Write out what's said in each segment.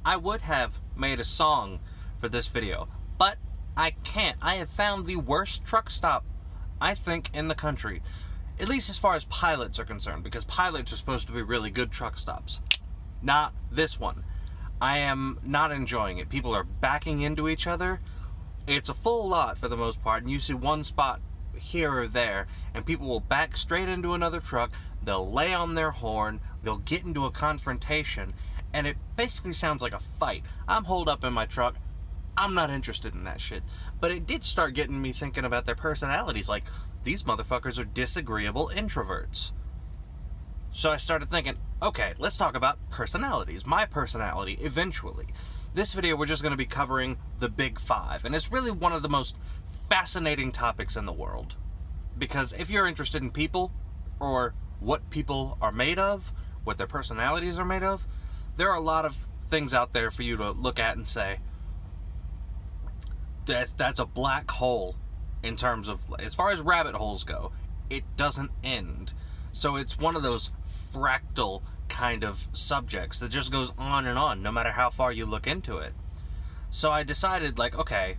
I would have made a song for this video, but I can't. I have found the worst truck stop, I think, in the country. At least as far as pilots are concerned, because pilots are supposed to be really good truck stops. Not this one. I am not enjoying it. People are backing into each other. It's a full lot for the most part, and you see one spot here or there, and people will back straight into another truck. They'll lay on their horn. They'll get into a confrontation, and it basically sounds like a fight. I'm holed up in my truck. I'm not interested in that shit. But it did start getting me thinking about their personalities. Like, these motherfuckers are disagreeable introverts. So I started thinking, okay, let's talk about personalities. My personality, eventually. This video, we're just going to be covering the Big Five. And it's really one of the most fascinating topics in the world. Because if you're interested in people, or what people are made of, what their personalities are made of, there are a lot of things out there for you to look at and say, that's a black hole in terms of, as far as rabbit holes go, it doesn't end. So it's one of those fractal kind of subjects that just goes on, no matter how far you look into it. So I decided, like, okay,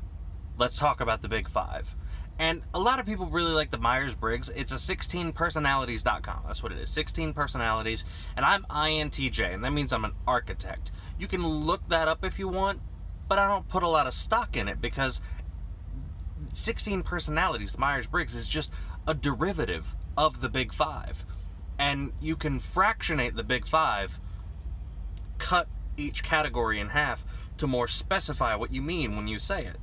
let's talk about the Big Five. And a lot of people really like the Myers-Briggs. It's a 16personalities.com. That's what it is, 16 personalities. And I'm INTJ, and that means I'm an architect. You can look that up if you want, but I don't put a lot of stock in it, because 16 personalities, the Myers-Briggs, is just a derivative of the Big Five. And you can fractionate the Big Five, cut each category in half to more specify what you mean when you say it.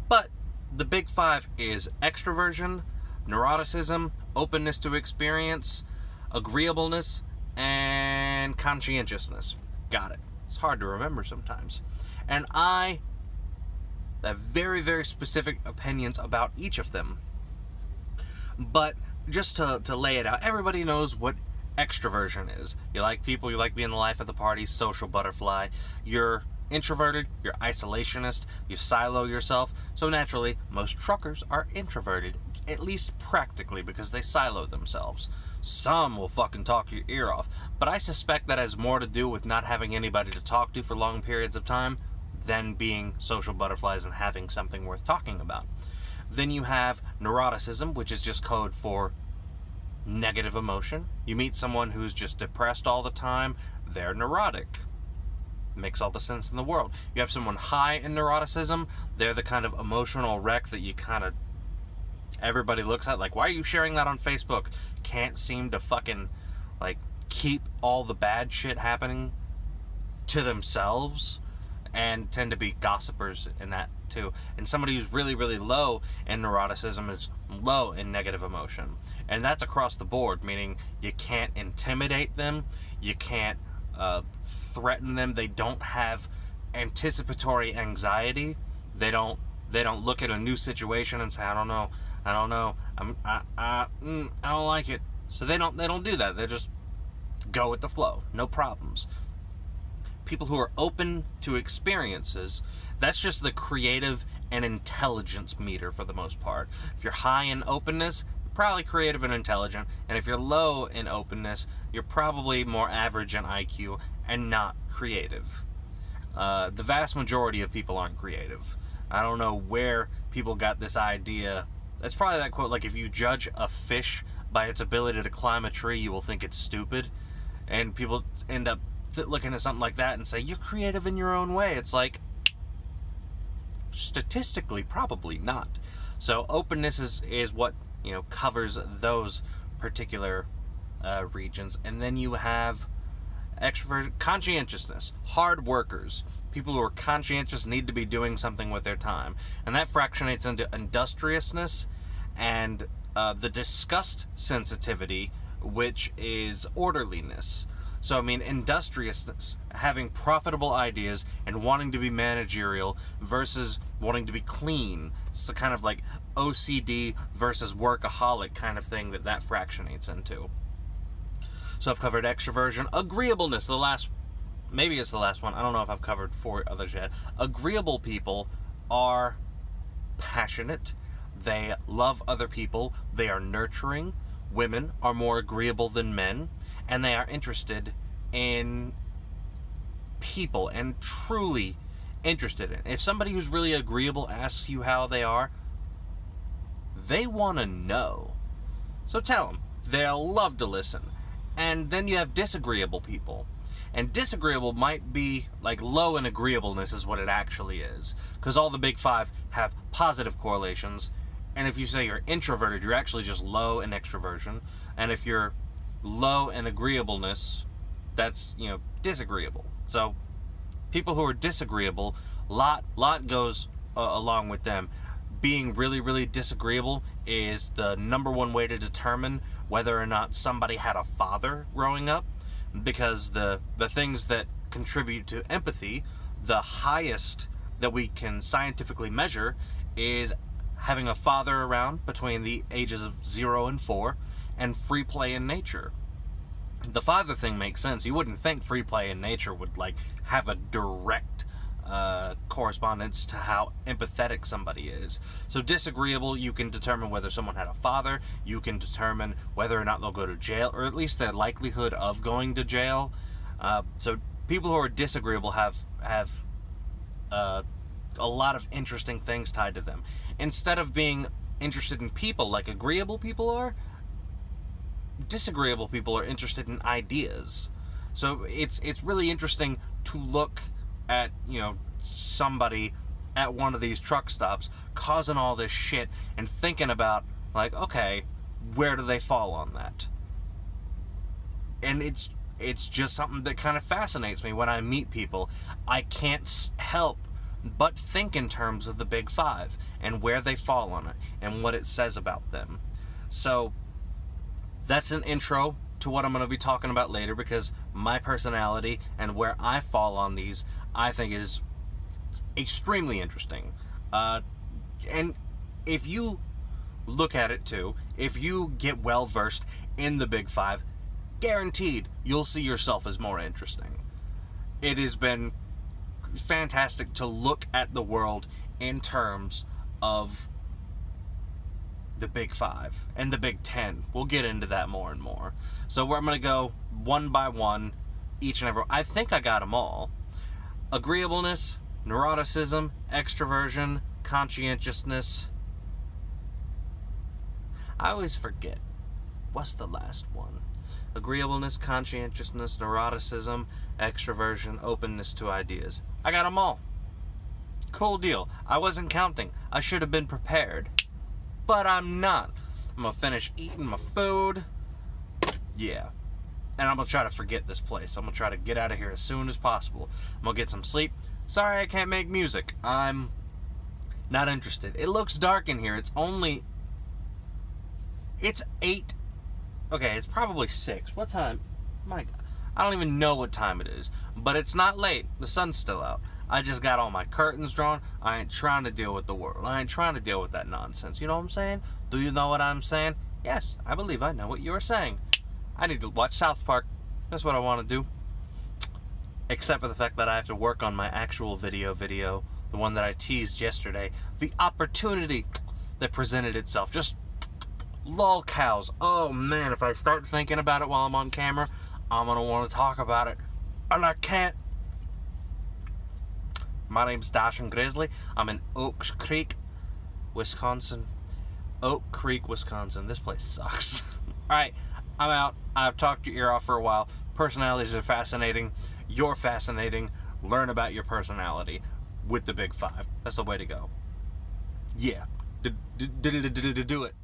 But the Big Five is extroversion, neuroticism, openness to experience, agreeableness, and conscientiousness. Got it. It's hard to remember sometimes. And I have very, very specific opinions about each of them. But just to lay it out, everybody knows what extroversion is. You like people, you like being the life of the party, social butterfly. You're introverted, you're isolationist, you silo yourself. So naturally, most truckers are introverted, at least practically, because they silo themselves. Some will fucking talk your ear off, but I suspect that has more to do with not having anybody to talk to for long periods of time than being social butterflies and having something worth talking about. Then you have neuroticism, which is just code for negative emotion. You meet someone who's just depressed all the time, they're neurotic. Makes all the sense in the world. You have someone high in neuroticism, they're the kind of emotional wreck that you kind of, everybody looks at like, why are you sharing that on Facebook? Can't seem to fucking, like, keep all the bad shit happening to themselves, and tend to be gossipers in that too. And somebody who's really, really low in neuroticism is low in negative emotion. And that's across the board, meaning you can't intimidate them, you can't threaten them. They don't have anticipatory anxiety. They don't look at a new situation and say, I don't know, I don't like it. So they don't do that. They just go with the flow, no problems. People who are open to experiences, that's just the creative and intelligence meter for the most part. If you're high in openness, you're probably creative and intelligent, and if you're low in openness, you're probably more average in IQ and not creative. The vast majority of people aren't creative. I don't know where people got this idea. That's probably that quote, like, if you judge a fish by its ability to climb a tree, you will think it's stupid. And people end up looking at something like that and say, you're creative in your own way. It's like, statistically, probably not. So openness is what, covers those particular regions. And then you have extroversion, conscientiousness, hard workers. People who are conscientious need to be doing something with their time. And that fractionates into industriousness and the disgust sensitivity, which is orderliness. So, I mean, industriousness, having profitable ideas and wanting to be managerial versus wanting to be clean. It's the kind of like OCD versus workaholic kind of thing that fractionates into. So I've covered extroversion. Agreeableness, maybe it's the last one. I don't know if I've covered 4 others yet. Agreeable people are passionate. They love other people. They are nurturing. Women are more agreeable than men. And they are interested in people and truly interested in. If somebody who's really agreeable asks you how they are, they want to know. So tell them. They'll love to listen. And then you have disagreeable people. And disagreeable might be like low in agreeableness is what it actually is. Because all the big five have positive correlations. And if you say you're introverted, you're actually just low in extroversion. And if you're low in agreeableness, that's, disagreeable. So people who are disagreeable, lot goes along with them. Being really, really disagreeable is the number one way to determine whether or not somebody had a father growing up, because the things that contribute to empathy, the highest that we can scientifically measure is having a father around between the ages of 0 and 4, and free play in nature. The father thing makes sense. You wouldn't think free play in nature would have a direct correspondence to how empathetic somebody is. So disagreeable, you can determine whether someone had a father, you can determine whether or not they'll go to jail, or at least their likelihood of going to jail. So people who are disagreeable have a lot of interesting things tied to them. Instead of being interested in people like agreeable people are, disagreeable people are interested in ideas. So it's really interesting to look at, somebody at one of these truck stops causing all this shit and thinking about, okay, where do they fall on that? And it's just something that kind of fascinates me when I meet people. I can't help but think in terms of the big five and where they fall on it and what it says about them. So that's an intro to what I'm going to be talking about later, because my personality and where I fall on these, I think, is extremely interesting. And if you look at it too, if you get well versed in the big five, guaranteed you'll see yourself as more interesting. It has been fantastic to look at the world in terms of the big five and the big 10. We'll get into that more and more. So I'm going to go one by one, each and every. I think I got them all. Agreeableness, neuroticism, extroversion, conscientiousness. I always forget. What's the last one? Agreeableness, conscientiousness, neuroticism, extroversion, openness to ideas. I got them all. Cool deal. I wasn't counting. I should have been prepared. But I'm not. I'm going to finish eating my food. Yeah. And I'm going to try to forget this place. I'm going to try to get out of here as soon as possible. I'm going to get some sleep. Sorry I can't make music. I'm not interested. It looks dark in here. It's 8. Okay, it's probably 6. What time? My God. I don't even know what time it is. But it's not late. The sun's still out. I just got all my curtains drawn. I ain't trying to deal with the world. I ain't trying to deal with that nonsense. You know what I'm saying? Do you know what I'm saying? Yes, I believe I know what you're saying. I need to watch South Park. That's what I want to do. Except for the fact that I have to work on my actual video. The one that I teased yesterday. The opportunity that presented itself. Just lol cows. Oh man, if I start thinking about it while I'm on camera, I'm going to want to talk about it. And I can't. My name's Dashing Grizzly. I'm in Oak Creek, Wisconsin. Oak Creek, Wisconsin. This place sucks. Alright, I'm out. I've talked your ear off for a while. Personalities are fascinating. You're fascinating. Learn about your personality with the big five. That's the way to go. Yeah. Do it.